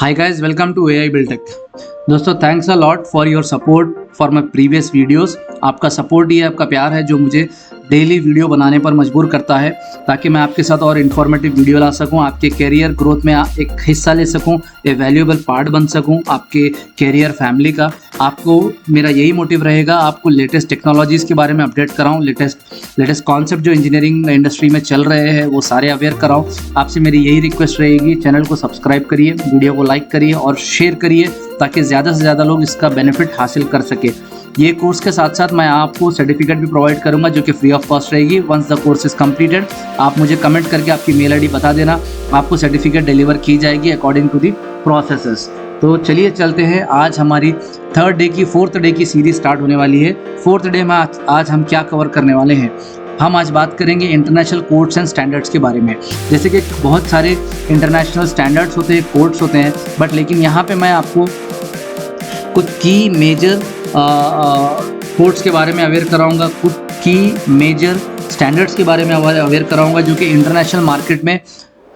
Hi guys, welcome to AI Build Tech। दोस्तों thanks a lot for your support for my previous videos. आपका support ही है, आपका प्यार है जो मुझे डेली वीडियो बनाने पर मजबूर करता है ताकि मैं आपके साथ और इन्फॉर्मेटिव वीडियो ला सकूं, आपके कैरियर ग्रोथ में एक हिस्सा ले सकूं, ए वैल्यूएबल पार्ट बन सकूं आपके कैरियर फैमिली का। आपको मेरा यही मोटिव रहेगा, आपको लेटेस्ट टेक्नोलॉजीज़ के बारे में अपडेट कराऊं, लेटेस्ट कॉन्सेप्ट जो इंजीनियरिंग इंडस्ट्री में चल रहे हैं वो सारे अवेयर कराऊं। आपसे मेरी यही रिक्वेस्ट रहेगी, चैनल को सब्सक्राइब करिए, वीडियो को लाइक करिए और शेयर करिए ताकि ज़्यादा से ज़्यादा लोग इसका बेनिफिट हासिल कर सके। ये कोर्स के साथ साथ मैं आपको सर्टिफिकेट भी प्रोवाइड करूंगा जो कि फ्री ऑफ कॉस्ट रहेगी। Once the course is completed आप मुझे कमेंट करके आपकी मेल आईडी बता देना, आपको सर्टिफिकेट डिलीवर की जाएगी अकॉर्डिंग टू दी प्रोसेसेस। तो चलिए चलते हैं, आज हमारी फोर्थ डे की सीरीज स्टार्ट होने वाली है। फोर्थ डे में आज हम क्या कवर करने वाले हैं, हम आज बात करेंगे इंटरनेशनल कोड्स एंड स्टैंडर्ड्स के बारे में। जैसे कि बहुत सारे इंटरनेशनल स्टैंडर्ड्स होते हैं, कोड्स होते हैं, बट लेकिन यहाँ पे मैं आपको कुछ की मेजर कोड्स के बारे में अवेयर कराऊंगा, कुछ की मेजर स्टैंडर्ड्स के बारे में अवेयर कराऊंगा जो कि इंटरनेशनल मार्केट में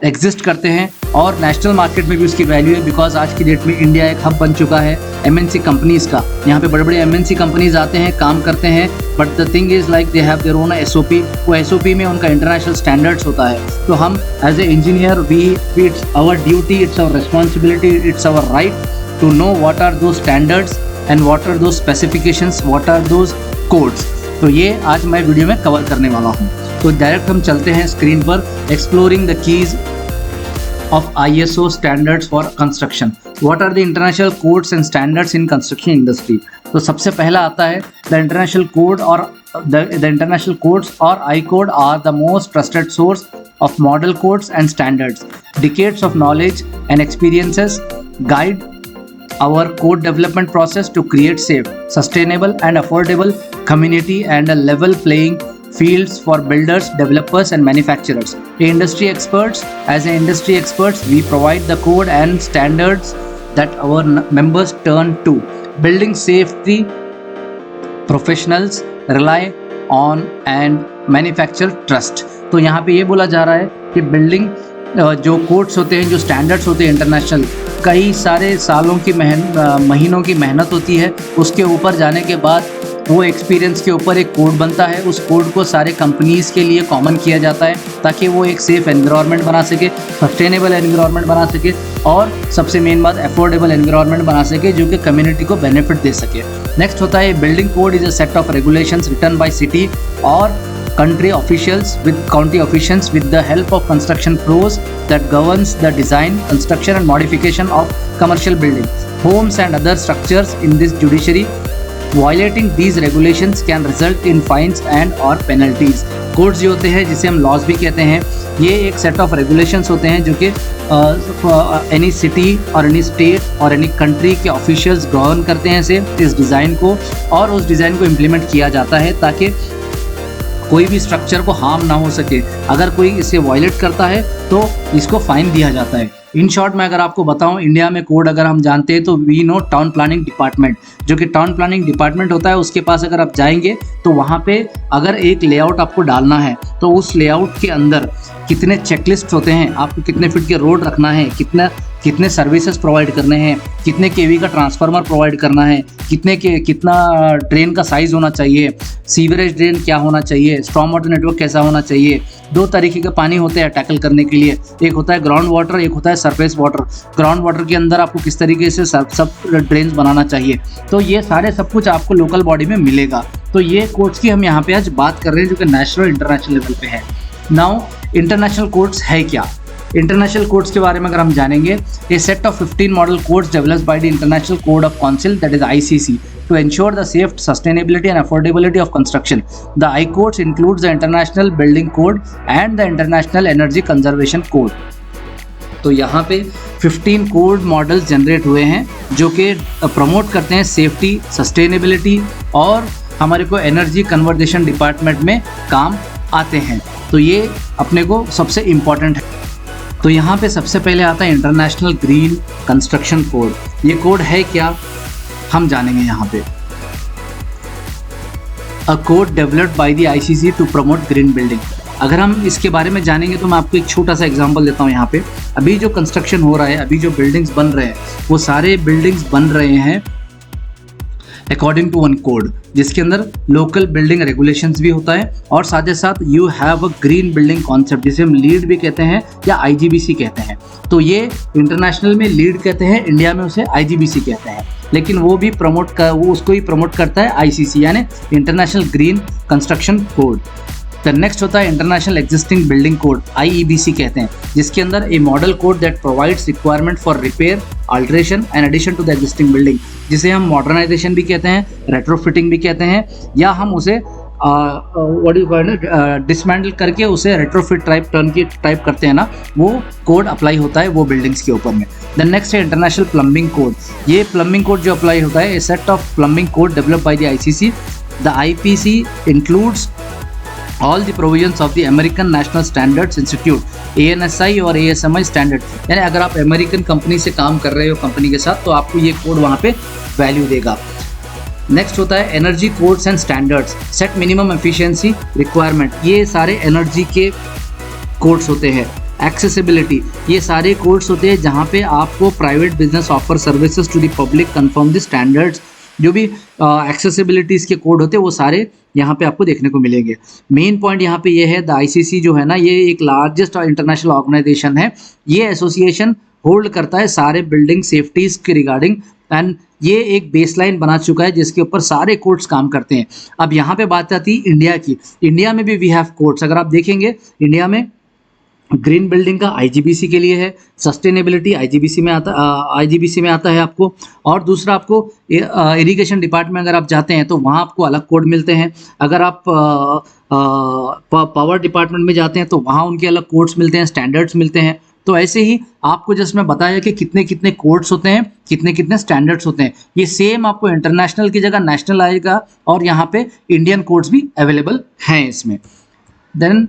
एग्जिस्ट करते हैं और नेशनल मार्केट में भी उसकी वैल्यू है। बिकॉज आज की डेट में इंडिया एक हब बन चुका है एमएनसी कंपनीज़ का। यहाँ पे बड़े बड़े एमएनसी कंपनीज़ आते हैं, काम करते हैं, but the thing is like they have their own SOP. वो एसओपी में उनका इंटरनेशनल स्टैंडर्ड्स होता है। तो हम as a engineer it's our duty, it's our responsibility, it's our right to know what are those standards and what are those specifications, what are those codes। तो ये आज मैं वीडियो में कवर करने वाला हूँ। तो डायरेक्ट हम चलते हैं स्क्रीन पर, exploring the keys of ISO standards for construction। What are the international codes and standards in construction industry? तो सबसे पहला आता है the international code or the international codes or I code are the most trusted source of model codes and standards। Decades of knowledge and experiences guide our code development process to create safe, sustainable and affordable community and a level playing fields for builders, developers and manufacturers। As industry experts, we provide the code and standards that our members turn to। Building safety professionals rely on and manufacture trust। तो यहाँ पे ये बोला जा रहा है कि building जो कोड्स होते हैं, जो स्टैंडर्ड्स होते हैं इंटरनेशनल, कई सारे सालों की महीनों की मेहनत होती है। उसके ऊपर जाने के बाद वो एक्सपीरियंस के ऊपर एक कोड बनता है। उस कोड को सारे कंपनीज़ के लिए कॉमन किया जाता है ताकि वो एक सेफ़ एनवायरनमेंट बना सके, सस्टेनेबल एनवायरनमेंट बना सके और सबसे मेन बात अफोर्डेबल एनवायरनमेंट बना सके जो कि कम्युनिटी को बेनिफिट दे सके। नेक्स्ट होता है building code is a set of regulations written by city और country officials with county officials with the help of construction pros that governs the design, construction and modification of commercial buildings, homes and other structures in this judiciary। Violating these regulations can result in fines and or penalties। Codes जो होते हैं जिसे हम laws भी कहते हैं, ये एक सेट ऑफ रेगुलेशंस होते हैं जो कि एनी सिटी और एनी स्टेट और एनी कंट्री के ऑफिशियल्स गवर्न करते हैं इस डिज़ाइन को, और उस डिज़ाइन को इम्प्लीमेंट किया जाता है ताकि कोई भी स्ट्रक्चर को हार्म ना हो सके। अगर कोई इसे वायलेट करता है तो इसको फाइन दिया जाता है। इन शॉर्ट मैं अगर आपको बताऊं, इंडिया में कोड अगर हम जानते हैं तो we know town planning department, जो कि टाउन प्लानिंग डिपार्टमेंट होता है, उसके पास अगर आप जाएंगे तो वहाँ पे अगर एक लेआउट आपको डालना है तो उस लेआउट के अंदर कितने चेकलिस्ट होते हैं, आपको कितने फीट के रोड रखना है, कितने सर्विसेज प्रोवाइड करने हैं, कितने केवी का ट्रांसफार्मर प्रोवाइड करना है, कितना ड्रेन का साइज़ होना चाहिए, सीवरेज ड्रेन क्या होना चाहिए, स्टॉर्म वाटर नेटवर्क कैसा होना चाहिए। दो तरीके के पानी होते हैं टैकल करने के लिए, एक होता है ग्राउंड वाटर, एक होता है सरफेस वाटर। ग्राउंड वाटर के अंदर आपको किस तरीके से सब ड्रेन्स बनाना चाहिए, तो ये सब कुछ आपको लोकल बॉडी में मिलेगा। तो ये कोड्स की हम यहाँ पे आज बात कर रहे हैं जो कि नेशनल इंटरनेशनल लेवल पे है। नाउ इंटरनेशनल कोड्स है क्या? इंटरनेशनल कोड्स के बारे में अगर हम जानेंगे, a set of 15 model codes developed by the international code of council that is ICC to ensure the safe, sustainability and affordability of construction। The I codes includes the International Building Code and the International Energy Conservation Code। तो यहाँ पे 15 code models generate हुए हैं जो कि promote करते हैं safety, sustainability और हमारे को एनर्जी कन्वर्जेशन डिपार्टमेंट में काम आते हैं। तो ये अपने को सबसे इम्पॉर्टेंट है। तो यहाँ पे सबसे पहले आता है इंटरनेशनल ग्रीन कंस्ट्रक्शन कोड। ये कोड है क्या, हम जानेंगे यहाँ पे। A code developed by the ICC to promote green building. अगर हम इसके बारे में जानेंगे तो मैं आपको एक छोटा सा एग्जांपल देता हूँ यहाँ पे। अभी जो कंस्ट्रक्शन हो रहा है, अभी जो बिल्डिंग्स बन रहे हैं, वो सारे बिल्डिंग्स बन रहे हैं अकॉर्डिंग टू वन कोड, जिसके अंदर लोकल बिल्डिंग रेगुलेशंस भी होता है और साथ ही साथ you have a green building concept, जिसे हम लीड भी कहते हैं या IGBC कहते हैं। तो ये इंटरनेशनल में लीड कहते हैं, इंडिया में उसे IGBC कहते हैं, लेकिन वो उसको ही प्रमोट करता है ICC यानी international green construction code. The next होता है international existing building code, IEBC कहते हैं, जिसके अंदर a model code that provides requirement for repair, alteration and addition to the existing building, जिसे हम मॉडर्नाइजेशन भी कहते हैं, रेट्रोफिटिंग भी कहते हैं, या हम उसे डिसमेंटल करके उसे रेट्रोफिट टाइप करते हैं ना, वो कोड अप्लाई होता है वो बिल्डिंग्स के ऊपर में। द नेक्स्ट है इंटरनेशनल प्लम्बिंग कोड। ये प्लम्बिंग कोड जो अप्लाई होता है, a set of plumbing code developed by the ICC। The IPC includes all the provisions of the American National Standards Institute, ANSI और ASMI standard. यानी अगर आप American company से काम कर रहे हो कंपनी के साथ, तो आपको ये कोड वहाँ पे वैल्यू देगा। नेक्स्ट होता है energy codes and standards, set minimum efficiency requirement, ये सारे एनर्जी के कोड्स होते हैं। एक्सेसिबिलिटी, ये सारे कोड्स होते हैं जहाँ पे आपको private business offer services to the public confirm the standards. जो भी एक्सेसिबिलिटीज के कोड होते हैं वो सारे यहाँ पे आपको देखने को मिलेंगे। मेन पॉइंट यहाँ पे ये है, द ICC जो है ना, ये एक लार्जेस्ट इंटरनेशनल ऑर्गेनाइजेशन है। ये एसोसिएशन होल्ड करता है सारे बिल्डिंग सेफ्टीज के रिगार्डिंग, एंड ये एक बेसलाइन बना चुका है जिसके ऊपर सारे कोड्स काम करते हैं। अब यहाँ पे बात आती है इंडिया की। इंडिया में भी वी हैव कोड्स। अगर आप देखेंगे, इंडिया में ग्रीन बिल्डिंग का IGBC के लिए है, सस्टेनेबिलिटी IGBC में आता है आपको, और दूसरा आपको इरिगेशन डिपार्टमेंट अगर आप जाते हैं तो वहाँ आपको अलग कोड मिलते हैं। अगर आप पावर डिपार्टमेंट में जाते हैं तो वहाँ उनके अलग कोड्स मिलते हैं, स्टैंडर्ड्स मिलते हैं। तो ऐसे ही आपको जस्ट मैं बताया कि कितने कितने कोड्स होते हैं, कितने कितने स्टैंडर्ड्स होते हैं। ये सेम आपको इंटरनेशनल की जगह नेशनल आएगा, और यहाँ पे इंडियन कोड्स भी अवेलेबल हैं इसमें। देन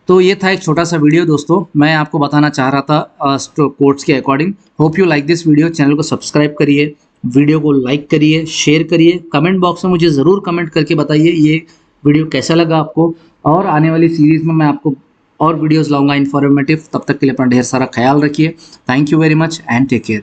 तो ये था एक छोटा सा वीडियो दोस्तों, मैं आपको बताना चाह रहा था कोड्स के according. Hope you like this video. Channel को सब्सक्राइब करिए, वीडियो को लाइक करिए, शेयर करिए, कमेंट बॉक्स में मुझे ज़रूर कमेंट करके बताइए ये वीडियो कैसा लगा आपको, और आने वाली सीरीज़ में मैं आपको और वीडियोज़ लाऊंगा इन्फॉर्मेटिव। तब तक के लिए अपना ढेर सारा ख्याल रखिए। Thank you very much and take care.